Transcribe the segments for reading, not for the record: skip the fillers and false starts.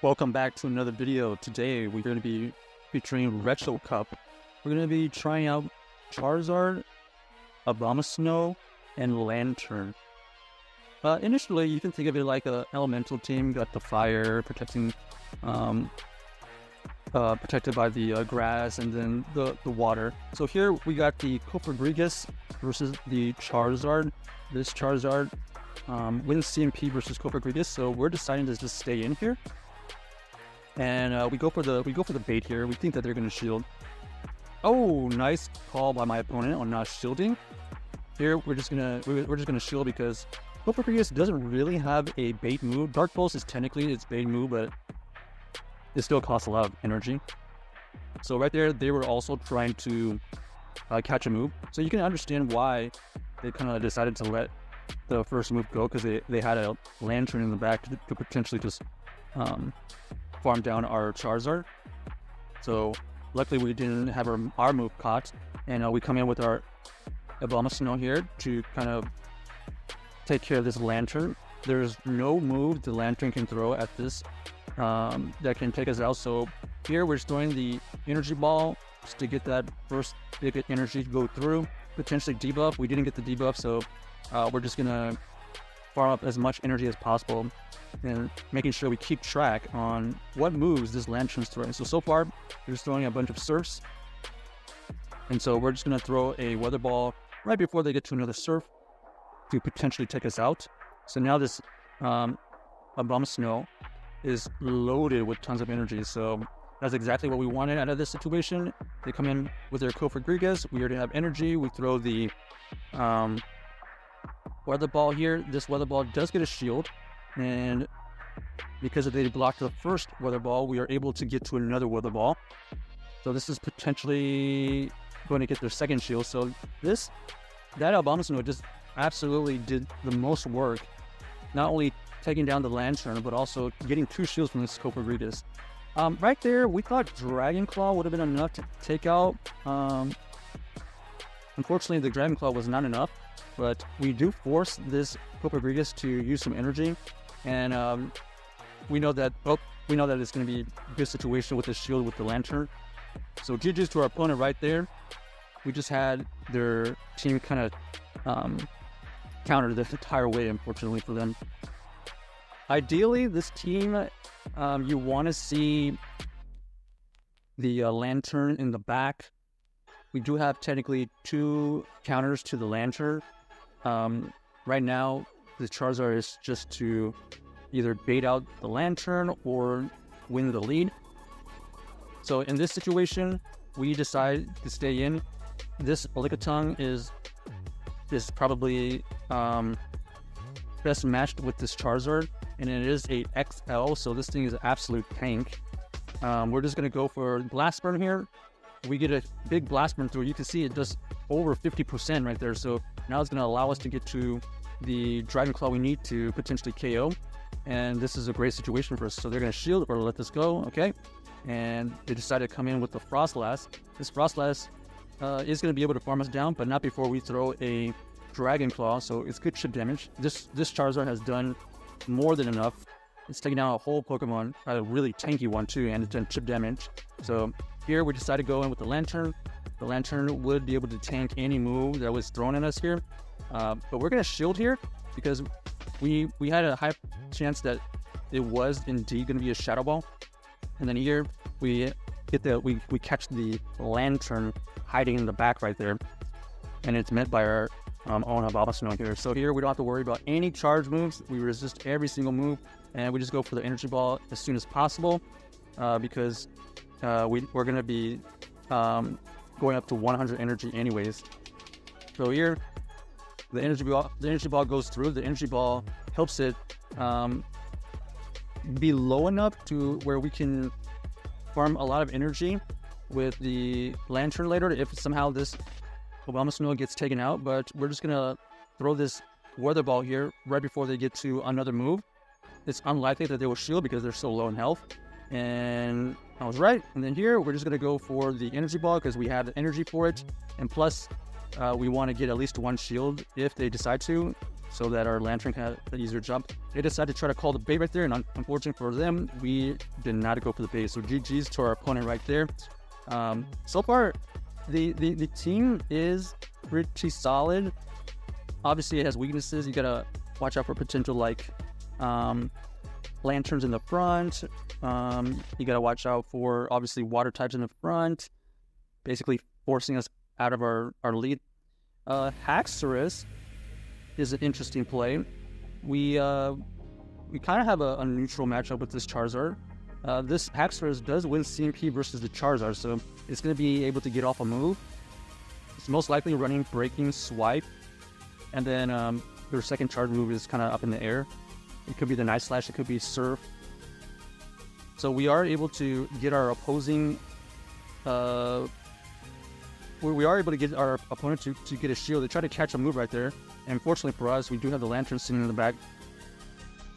Welcome back to another video. Today we're going to be featuring Retro Cup. We're going to be trying out Charizard, Abomasnow, and Lanturn. Initially, you can think of it like an elemental team. You got the fire protecting, protected by the grass, and then the water. So here we got the Cofagrigus versus the Charizard. This Charizard wins CMP versus Cofagrigus, so we're deciding to just stay in here. And we go for the bait here. We think that they're going to shield. Oh, nice call by my opponent on not shielding. Here we're just gonna shield because Cofagrigus doesn't really have a bait move. Dark Pulse is technically its bait move, but it still costs a lot of energy. So right there, they were also trying to catch a move. So you can understand why they kind of decided to let the first move go, because they had a Lanturn in the back to potentially just farm down our Charizard. So luckily we didn't have our move caught, and we come in with our Abomasnow here to kind of take care of this Lanturn. There's no move the Lanturn can throw at this that can take us out. So here we're just throwing the energy ball just to get that first big energy to go through, potentially debuff. We didn't get the debuff, so we're just gonna farm up as much energy as possible and making sure we keep track on what moves this Lanturn's throwing. So far, we're just throwing a bunch of surfs. And so we're just going to throw a weather ball right before they get to another surf to potentially take us out. So now this Abomasnow is loaded with tons of energy. So that's exactly what we wanted out of this situation. They come in with their Cofagrigus. We already have energy. We throw the weather ball here. This weather ball does get a shield, and because they blocked the first weather ball, we are able to get to another weather ball. So this is potentially going to get their second shield. So that Abomasnow just absolutely did the most work, not only taking down the Lanturn, but also getting 2 shields from this Cofagrigus. Right there, we thought Dragon Claw would have been enough to take out. Unfortunately, the Dragon Claw was not enough, but we do force this Cofagrigus to use some energy, and we know that it's going to be a good situation with the shield with the Lanturn. So GG's to our opponent right there. We just had their team kind of counter the entire way, unfortunately for them. Ideally, this team, you want to see the Lanturn in the back. We do have technically 2 counters to the Lanturn. Right now, the Charizard is just to either bait out the Lanturn or win the lead. So in this situation, we decide to stay in. This Lickitung is probably best matched with this Charizard, and it is a XL, so this thing is an absolute tank. We're just going to go for Blast Burn here. We get a big Blast Burn through. You can see it does over 50% right there. So now it's going to allow us to get to the Dragon Claw we need to potentially KO. And this is a great situation for us. So they're going to shield or let this go. Okay. And they decided to come in with the Frostlass. This Frostlass is going to be able to farm us down, but not before we throw a Dragon Claw. So it's good chip damage. This Charizard has done more than enough. It's taking down a whole Pokemon, a really tanky one too, and it's done chip damage. So here we decided to go in with the Lanturn. The Lanturn would be able to tank any move that was thrown at us here. But we're going to shield here because we had a high chance that it was indeed going to be a Shadow Ball. And then here we catch the Lanturn hiding in the back right there. And it's met by our own Abomasnow here. So here we don't have to worry about any charge moves. We resist every single move, and we just go for the energy ball as soon as possible because we're going to be going up to 100 energy anyways. So here the energy ball goes through. The energy ball helps it be low enough to where we can farm a lot of energy with the Lanturn later if somehow this Abomasnow gets taken out. But we're just gonna throw this weather ball here right before they get to another move. It's unlikely that they will shield because they're so low in health, and I was right. And then here we're just gonna go for the energy ball because we have the energy for it, and plus we want to get at least 1 shield if they decide to. so that our Lanturn can have an easier jump. They decided to try to call the bait right there, and unfortunately for them, we did not go for the bait. So GG's to our opponent right there. So far, the team is pretty solid. Obviously, it has weaknesses. You gotta watch out for potential like lanturns in the front. You gotta watch out for obviously water types in the front, basically forcing us out of our lead. Haxorus is an interesting play. We kind of have a neutral matchup with this Charizard. This Haxorus does win CMP versus the Charizard, so it's going to be able to get off a move. It's most likely running Breaking Swipe, and then their second charge move is kind of up in the air. It could be the Night Slash, it could be Surf. So we are able to get our opposing... we are able to get our opponent to get a shield. They try to catch a move right there. And fortunately for us, we do have the Lanturn sitting in the back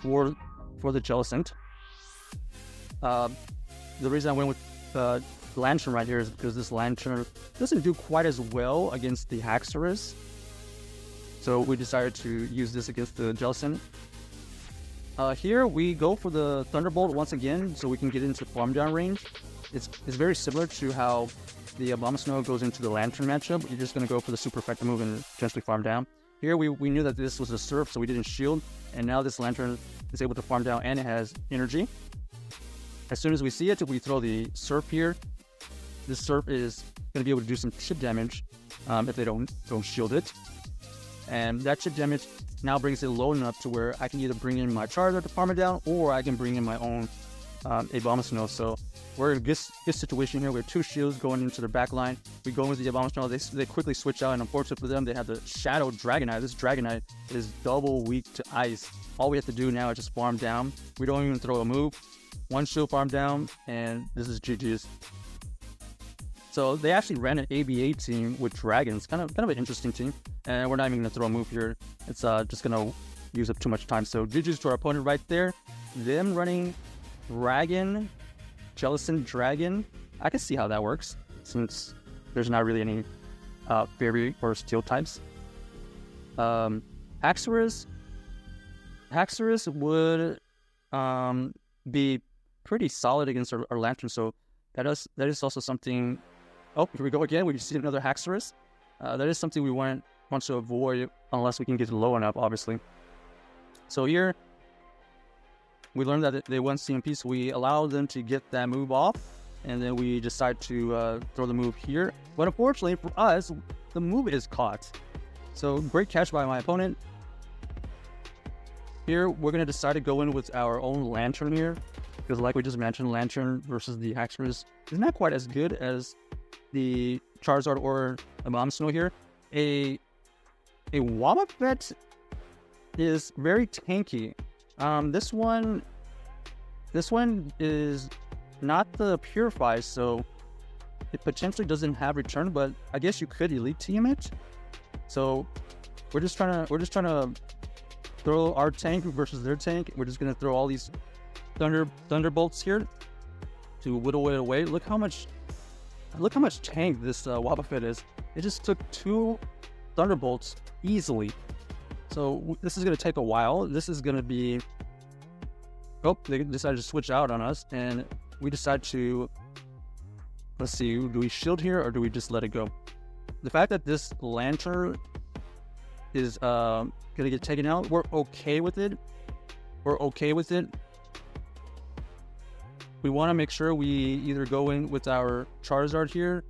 for the Jellicent. The reason I went with Lanturn right here is because this Lanturn doesn't do quite as well against the Haxorus. So we decided to use this against the Jellicent. Here we go for the Thunderbolt once again, so we can get into farm down range. It's very similar to how the Abomasnow goes into the Lanturn matchup. You're just going to go for the super effective move and potentially farm down. Here we knew that this was a Surf, so we didn't shield, and now this Lanturn is able to farm down and it has energy. As soon as we see it, we throw the Surf here. This Surf is going to be able to do some chip damage if they don't shield it. And that chip damage now brings it low enough to where I can either bring in my Charizard to farm it down, or I can bring in my own Abomasnow. So we're in a good situation here. We have two shields going into their back line. We go with the Abomasnow. They quickly switch out, and unfortunately for them, they have the Shadow Dragonite. This Dragonite is double weak to ice. All we have to do now is just farm down. We don't even throw a move. One shield farm down, and this is GG's. So they actually ran an ABA team with dragons, kind of an interesting team. And we're not even going to throw a move here. It's just going to use up too much time. So GG's to our opponent right there. Them running Dragon, Jellicent Dragon. I can see how that works, since there's not really any Fairy or Steel types. Haxorus would be pretty solid against our Lanturn, so that is also something. Oh, here we go again. We see another Haxorus. That is something we want to avoid unless we can get low enough, obviously. So here we learned that they won CMP, so we allowed them to get that move off, and then we decide to throw the move here. But unfortunately for us, the move is caught. So great catch by my opponent. Here we're going to decide to go in with our own Lanturn here, because like we just mentioned, Lanturn versus the Haxorus is not quite as good as the Charizard or Abomasnow here. A Wobbuffet is very tanky. This one is not the Purify, so it potentially doesn't have return, but I guess you could elite team it. So we're just trying to throw our tank versus their tank. We're just gonna throw all these thunderbolts here to whittle it away. Look how much tank this Wobbuffet is. It just took 2 thunderbolts easily. So this is gonna take a while. This is gonna be... Oh, they decided to switch out on us, and we decide to... Let's see, do we shield here or do we just let it go? The fact that this Lanturn is gonna get taken out, we're okay with it. We want to make sure we either go in with our Charizard here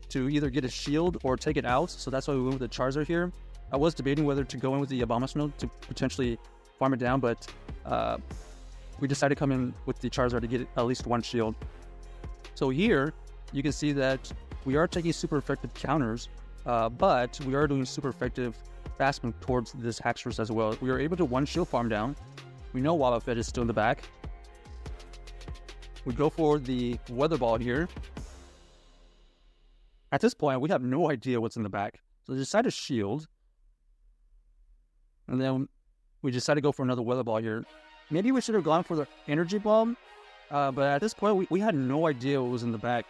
to either get a shield or take it out. So that's why we went with the Charizard here. I was debating whether to go in with the Abomasnow to potentially farm it down, but we decided to come in with the Charizard to get at least 1 shield. So here you can see that we are taking super effective counters, but we are doing super effective fast move towards this Haxorus as well. We are able to 1 shield farm down. We know Wobbuffet is still in the back. We go for the Weather Ball here. At this point, we have no idea what's in the back. So we decide to shield. And then we decide to go for another Weather Ball here. Maybe we should have gone for the Energy Bomb. But at this point, we had no idea what was in the back.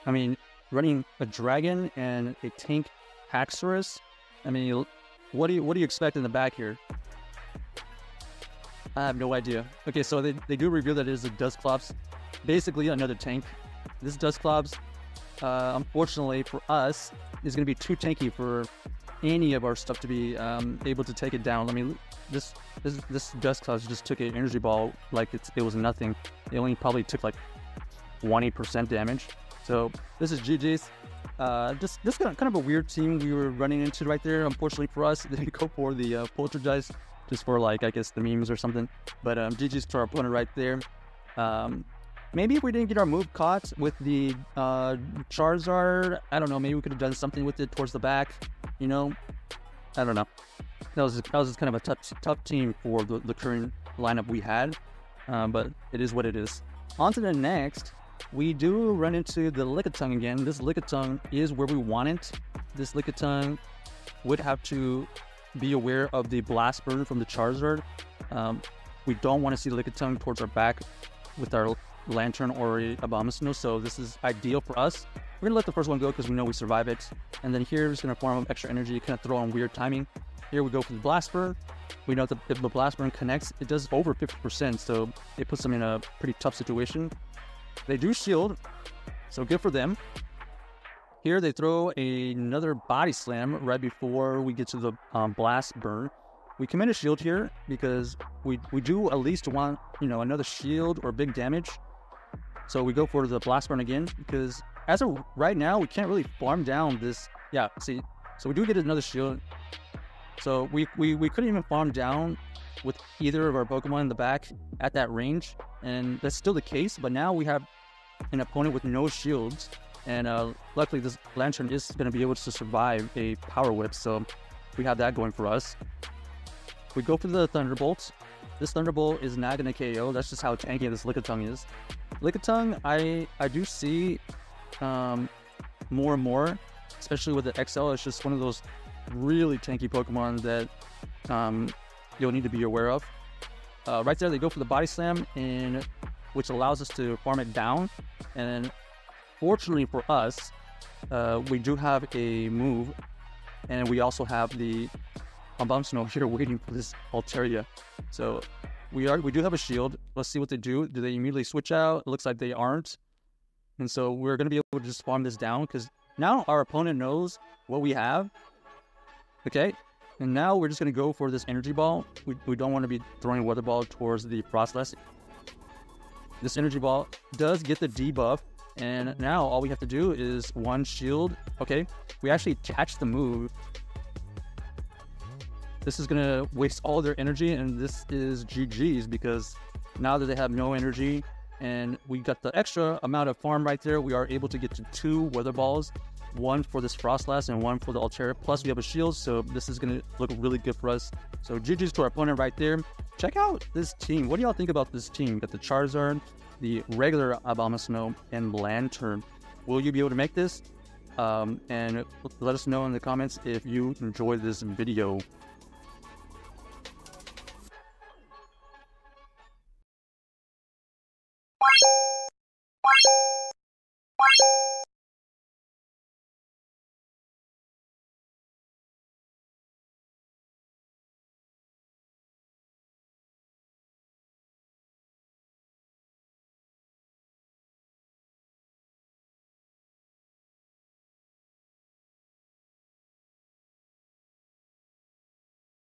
I mean, running a Dragon and a tank Haxorus. I mean, What do you expect in the back here? I have no idea. Okay, so they do reveal that it is a Dusclops, basically another tank. This Dusclops, unfortunately for us, is going to be too tanky for any of our stuff to be able to take it down. I mean, this Dusclops just took an energy ball like it was nothing. It only probably took like 20% damage. So this is GG's. This kind of a weird team we were running into right there. Unfortunately for us, they didn't go for the Poltergeist, just for like, I guess, the memes or something. But GG's to our opponent right there. Maybe if we didn't get our move caught with the Charizard, I don't know, maybe we could have done something with it towards the back, you know? I don't know. That was just kind of a tough team for the current lineup we had, but it is what it is. On to the next. We do run into the Lickitung again. This Lickitung is where we want it. This Lickitung would have to be aware of the Blast Burn from the Charizard. We don't want to see the Lickitung towards our back with our Lanturn or Abomasnow, so this is ideal for us. We're going to let the first one go because we know we survive it. And then here, we're just going to farm up extra energy, kind of throw on weird timing. Here we go for the Blast Burn. We know that if the Blast Burn connects, it does over 50%, so it puts them in a pretty tough situation. They do shield, so good for them. Here they throw another Body Slam right before we get to the Blast Burn. We commit a shield here because we do at least want, you know, another shield or big damage. So we go for the Blast Burn again because as of right now, we can't really farm down this. Yeah, see, so we do get another shield. So we couldn't even farm down with either of our Pokemon in the back at that range, and that's still the case, but now we have an opponent with no shields, and luckily this Lanturn is going to be able to survive a Power Whip, so we have that going for us. We go for the Thunderbolt. This Thunderbolt is not going to KO. That's just how tanky this Lickitung is. Lickitung, I do see more and more, especially with the XL. It's just one of those really tanky Pokemon that you'll need to be aware of. Right there, they go for the Body Slam, and which allows us to farm it down. And fortunately for us, we do have a move, and we also have the Abomasnow here waiting for this Altaria. So we do have a shield. Let's see what they do. Do they immediately switch out? It looks like they aren't. And so we're going to be able to just farm this down because now our opponent knows what we have. Okay. And now we're just going to go for this Energy Ball. We don't want to be throwing Weather Ball towards the Frostlass. This Energy Ball does get the debuff. And now all we have to do is one shield. Okay. We actually attach the move. This is going to waste all their energy. And this is GG's because now that they have no energy and we got the extra amount of farm right there, we are able to get to 2 Weather Balls. One for this Frostlass and one for the Altaria. Plus, we have a shield, so this is going to look really good for us. So, GG's to our opponent right there. Check out this team. What do y'all think about this team? Got the Charizard, the regular Abomasnow, and Lanturn. Will you be able to make this? And let us know in the comments if you enjoyed this video.